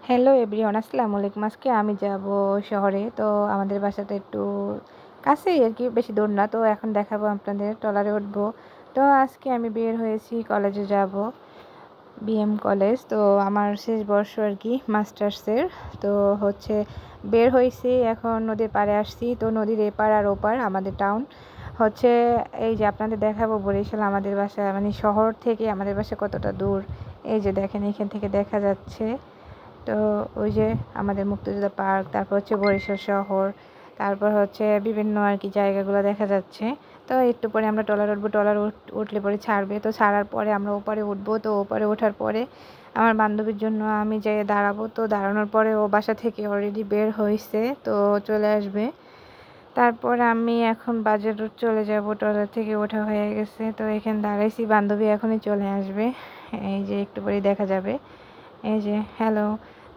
Hello everyone, আসসালামু আলাইকুম। আজকে আমি যাব শহরে। তো আমাদের বাসাটা একটু কাছেই আর কি, বেশি দূর না। তো এখন দেখাবো আপনাদের, ট্রলারে উঠবো। তো আজকে আমি বের হয়েছি, কলেজে যাব, বিএম কলেজ। তো আমার শেষ বর্ষ আর কি মাস্টার্সের। তো হচ্ছে বের হয়েছি, এখন নদীর পাড়ে আসছি। তো নদীর এপার আর ওপার আমাদের টাউন হচ্ছে। এই যে আপনাদের দেখাবো বরিশাল আমাদের বাসা, মানে শহর থেকে আমাদের বাসা কতটা দূর। এই যে দেখেন, এখান থেকে দেখা যাচ্ছে। তো ওই যে আমাদের মুক্তিযোদ্ধা পার্ক, তারপর হচ্ছে বরিশাল শহর, তারপর হচ্ছে বিভিন্ন আর কি জায়গাগুলো দেখা যাচ্ছে। তো একটু পরে আমরা ট্রলার উঠবো, ট্রলার উঠলে পরে ছাড়বে। তো ছাড়ার পরে আমরা ওপারে উঠবো। তো ওপারে ওঠার পরে আমার বান্ধবীর জন্য আমি যাই দাঁড়াবো। তো দাঁড়ানোর পরে ও বাসা থেকে অলরেডি বের হয়েছে, তো চলে আসবে। তারপর আমি এখন বাজার রোড চলে যাব, ট্রলার থেকে ওঠা হয়ে গেছে। তো এখানে দাঁড়াইছি, বান্ধবী এখনই চলে আসবে। এই যে একটু পরেই দেখা যাবে। এই যে হ্যালো।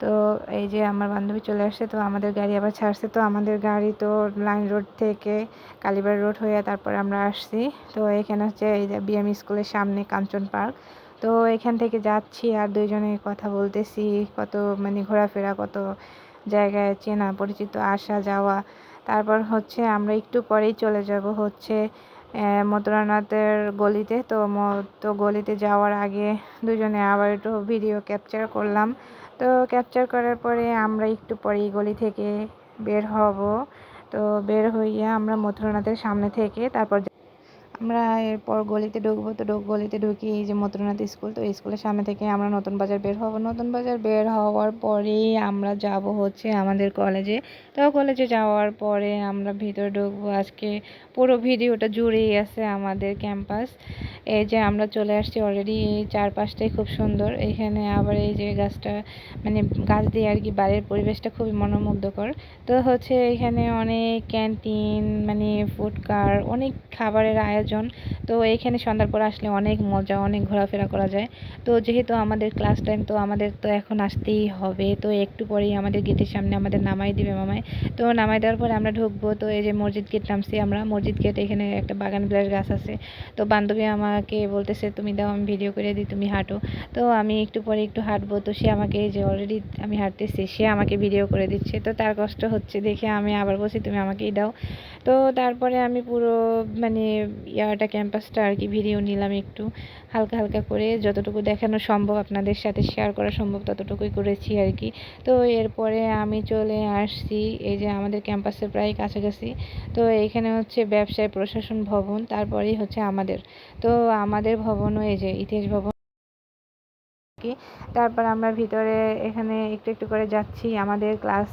তো এই যে আমার বান্ধবী চলে আসছে। তো আমাদের গাড়ি আবার ছাড়ছে। তো আমাদের গাড়ি তো লাইন রোড থেকে কালীবাড়ি রোড হয়ে তারপর আমরা আসছি। তো এখানে হচ্ছে এই যে বিএম স্কুলের সামনে কাঞ্চন পার্ক। তো এখান থেকে যাচ্ছি আর দুইজনে কথা বলতেছি, কত মানে ঘোরাফেরা, কত জায়গায় চেনা পরিচিত, আসা যাওয়া। তারপর হচ্ছে আমরা একটু পরেই চলে যাব হচ্ছে মথুরানাথের গলিতে। তো গলিতে যাওয়ার আগে দুজনে আবার একটু ভিডিও ক্যাপচার করলাম। তো ক্যাপচার করার পরে আমরা একটু পরেই গলি থেকে বের হব। তো বের হইয়া আমরা মথুরানাথের সামনে থেকে তারপর আমরা এরপর গলিতে ঢুকবো। তো গলিতে ঢুকি এই যে মথুরানাথ স্কুল। তো স্কুলের সামনে থেকে আমরা নতুন বাজার বের হব। নতুন বাজার বের হওয়ার পরেই আমরা যাব হচ্ছে আমাদের কলেজে। তো কলেজে যাওয়ার পরে আমরা ভিতরে ঢুকবো। আজকে পুরো ভিডিওটা জুড়েই আছে আমাদের ক্যাম্পাস। এই যে আমরা চলে আসছি অলরেডি, এই চারপাশটাই খুব সুন্দর। এখানে আবার এই যে গাছটা, মানে গাছ দিয়ে আর কি বাড়ির পরিবেশটা খুবই মনোমুগ্ধকর। তো হচ্ছে এখানে অনেক ক্যান্টিন, মানে ফুডকার, অনেক খাবারের আয়োজন। তো এখানে সন্ধ্যার পর আসলে অনেক মজা, অনেক ঘোরাফেরা করা যায়। তো যেহেতু আমাদের ক্লাস টাইম, তো আমাদের তো এখন আসতেই হবে। তো একটু পরেই আমাদের গেটের সামনে আমাদের নামাই দিবে মামাই। তো নামাই দেওয়ার পরে আমরা ঢুকবো। তো এই যে মসজিদ গেট নামছি আমরা, মসজিদ গেট। এখানে একটা বাগান বিলাস গাছ আছে। তো বান্ধবী আমাকে বলতেছে তুমি দাও, আমি ভিডিও করে দিই, তুমি হাঁটো। তো আমি একটু পরে একটু হাঁটবো। তো সে আমাকে, এই যে অলরেডি আমি হাঁটতেছি, সে আমাকে ভিডিও করে দিচ্ছে। তো তার কষ্ট হচ্ছে দেখে আমি আবার বলছি তুমি আমাকেই দাও। তো তারপরে আমি পুরো মানে ক্যাম্পাসটা আর কি ভিডিও নিলাম, একটু হালকা হালকা করে, যতটুকু দেখানো সম্ভব আপনাদের সাথে শেয়ার করা সম্ভব ততটুকুই করেছি আর কি। তো এরপরে আমি চলে আসছি এই যে আমাদের ক্যাম্পাসের প্রায় কাছাকাছি। তো এখানে হচ্ছে ব্যবসায় প্রশাসন ভবন, তারপরেই হচ্ছে আমাদের। তো আমাদের ভবনও এই যে ইতিহাস ভবন কি। তারপর আমরা ভিতরে এখানে একটু একটু করে যাচ্ছি আমাদের ক্লাস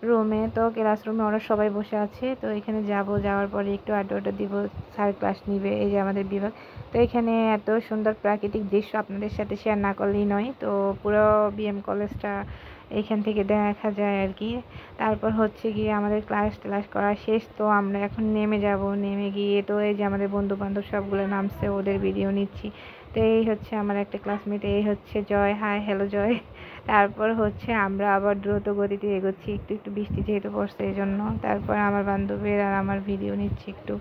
রুমে। তো ক্লাসরুমে ওরা সবাই বসে আছে। তো এখানে যাব, যাওয়ার পরে একটু আড্ডা আড্ডা দিব, স্যার ক্লাস নিবে। এই যে আমাদের বিভাগ। তো এখানে এত সুন্দর প্রাকৃতিক দৃশ্য আপনাদের সাথে শেয়ার না করলেই নয়। তো পুরো বিএম কলেজটা এইখান থেকে দেখা যায় আর কি। তারপর হচ্ছে গিয়ে আমাদের ক্লাস ক্লাস করা শেষ। তো আমরা এখন নেমে যাব, নেমে গিয়ে তো এই যে আমাদের বন্ধু বান্ধব সবগুলো নামছে, ওদের ভিডিও নিচ্ছি। তো এই হচ্ছে আমার একটা ক্লাসমেট, এই হচ্ছে জয়। হাই, হ্যালো জয়। তারপর হচ্ছে আমরা আবার দ্রুত গতিতে এগোচ্ছি, একটু একটু বৃষ্টি যেহেতু পড়ছে এই জন্য। তারপর আমার বান্ধবীর আর আমার ভিডিও নিচ্ছি একটু।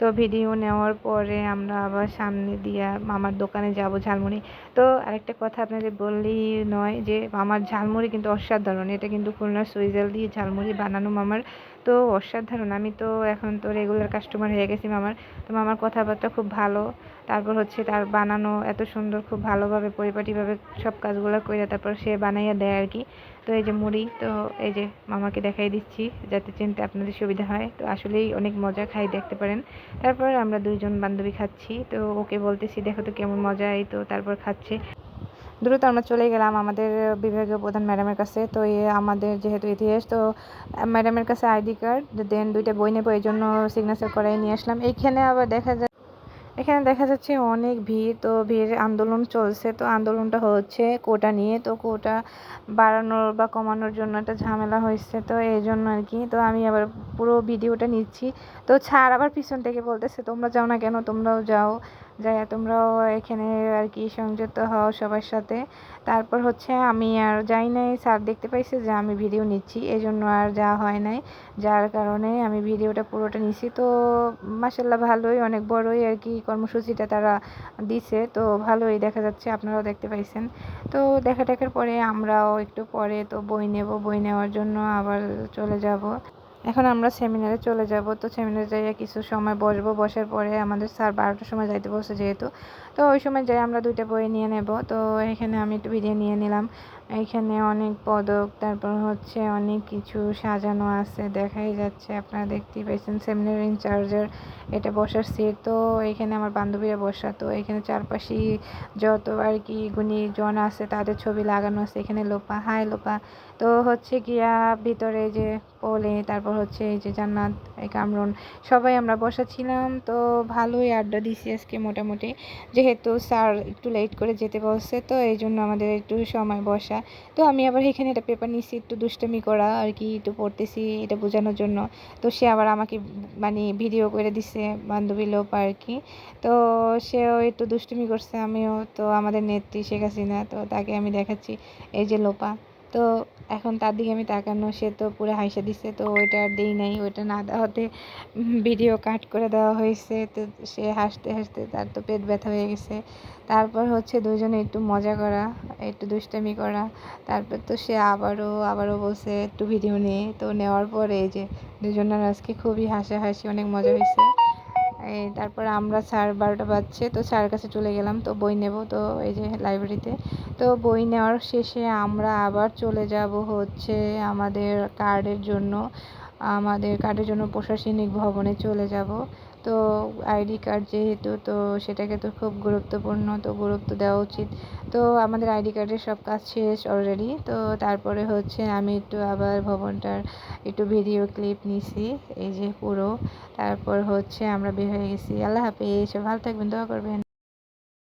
তো ভিডিও নেওয়ার পরে আমরা আবার সামনে দিয়ে মামার দোকানে যাব, ঝালমুড়ি। তো আরেকটা কথা আপনাদের বললেই নয়, যে মামার ঝালমুড়ি কিন্তু অসাধারণ। এটা কিন্তু খুলনার সুইজাল দিয়ে ঝালমুড়ি বানানো মামার। তো অসাধারণ, আমি তো এখন তো রেগুলার কাস্টমার হয়ে গেছি মামার। তো মামার কথাবার্তা খুব ভালো। তারপর হচ্ছে তার বানানো এত সুন্দর, খুব ভালোভাবে পরিপাটিভাবে সব কাজগুলো করে তারপর সে বানাইয়া দেয় আর কি। তো এই যে মুড়ি, তো এই যে মামাকে দেখাই দিচ্ছি যাতে চিনতে আপনাদের সুবিধা হয়। তো আসলেই অনেক মজা, খাই দেখতে পারেন। তারপর আমরা দুইজন বান্ধবী খাচ্ছি। তো ওকে বলতেছি দেখো তো কেমন মজা। এই তো তারপর খাচ্ছে। দ্রুত আমরা চলে গেলাম আমাদের বিভাগীয় প্রধান ম্যাডামের কাছে। তো আমাদের যেহেতু ইতিহাস, তো ম্যাডামের কাছে আইডি কার্ড, দেন দুইটা বই নেবো, এই জন্য সিগনেচার করাই নিয়ে আসলাম। এইখানে আবার এখানে দেখা যাচ্ছে অনেক ভিড়। তো ভিড়, আন্দোলন চলছে। তো আন্দোলনটা হচ্ছে কোটা নিয়ে। তো কোটা বাড়ানোর বা কমানোর জন্য একটা ঝামেলা হয়েছে, তো এই জন্য আর কি। তো আমি আবার পুরো ভিডিওটা নিচ্ছি। তো ছাড় আবার পিছন থেকে বলতেছে তোমরা যাও না কেন, তোমরাও যাও। যাই তোমরাও এখানে আর কি সংযুক্ত হও সবার সাথে। তারপর হচ্ছে আমি আর যাই নাই, স্যার দেখতে পাইছে যে আমি ভিডিও নিচ্ছি, এই জন্য আর যাওয়া হয় নাই, যার কারণে আমি ভিডিওটা পুরোটা নিছি। তো মাসাল্লাহ ভালোই, অনেক বড়ই আর কি কর্মসূচিটা তারা দিছে, তো ভালোই দেখা যাচ্ছে, আপনারাও দেখতে পাইছেন। তো দেখার পরে আমরাও একটু পরে তো বই নেব, বই নেওয়ার জন্য আবার চলে যাব। এখন আমরা সেমিনারে চলে যাব। তো সেমিনারে যাইয়া কিছু সময় বসবো, বসার পরে আমাদের স্যার 12টার সময় যাইতে বলছে যেহেতু, তো ওই সময় যাই আমরা 2টা বই নিয়ে নেব। তো এখানে আমি একটু ভিডিও নিয়ে নিলাম। এখানে অনেক পদক, তারপর হচ্ছে অনেক কিছু সাজানো আছে, দেখাই যাচ্ছে, আপনারা দেখতেই পাইছেন। সেমিনার ইনচার্জের এটা বসার সিট। তো এখানে আমার বান্ধবীরা বসা, তো এখানে চারপাশে যত আর কি গুণীজন আছে তাদের ছবি লাগানো আছে। এখানে লোপা, হাই লোপা। তো হচ্ছে গিয়া ভিতরে যে পলে, তারপর হচ্ছে এই যে জান্নাত, এই কামরুন, সবাই আমরা বসা ছিলাম। তো ভালোই আড্ডা দিছি আজকে মোটামুটি, যেহেতু স্যার একটু লেট করে যেতে বলছে, তো এই জন্য আমাদের একটু সময় বসা। তো আমি আবার এখানে একটা পেপার নিছি একটু দুষ্টামি করা আর কি, একটু পড়তেছি এটা বোঝানোর জন্য। তো সে আবার আমাকে মানে ভিডিও করে দিছে, বান্ধবী লোপ আর কি। তো সেও একটু দুষ্টুমি করছে, আমিও। তো আমাদের নেত্রী শেখ হাসিনা, তো তাকে আমি দেখাচ্ছি, এই যে লোপা। তো এখন তার দিকে আমি তাকানো, সে তো পুরো হাইসা দিছে, তো ওইটা আর দেই নাই, ওইটা না দেওয়াতে ভিডিও কাট করে দেওয়া হয়েছে। তো সে হাসতে হাসতে তার তো পেট ব্যথা হয়ে গেছে। তারপর হচ্ছে দুজনে একটু মজা করা, একটু দুষ্টামি করা। তারপর তো সে আবারও বলছে একটু ভিডিও নিয়ে, তো নেওয়ার পরে এই যে দুজনের আজকে খুবই হাসাহাসি, অনেক মজা হয়েছে। এই তারপর আমরা 12:30 বাজছে, তো স্যারের কাছে চলে গেলাম, তো বই নেব, তো এই যে লাইব্রেরিতে। তো বই নেওয়ার শেষে আমরা আবার চলে যাব হচ্ছে আমাদের কার্ডের জন্য প্রশাসনিক ভবনে চলে যাব। তো আইডি কার্ড যেহেতু, তো সেটাকে তো খুব গুরুত্বপূর্ণ, তো গুরুত্ব দেওয়া উচিত। তো আমাদের আইডি কার্ডের সব কাজ শেষ অলরেডি। তো তারপরে হচ্ছে আমি একটু আবার ভবনটার একটু ভিডিও ক্লিপ নিছি, এই যে পুরো। তারপর হচ্ছে আমরা বের হয়ে গেছি। আল্লাহ হাফেজ, ভালো থাকবেন, দোয়া করবেন।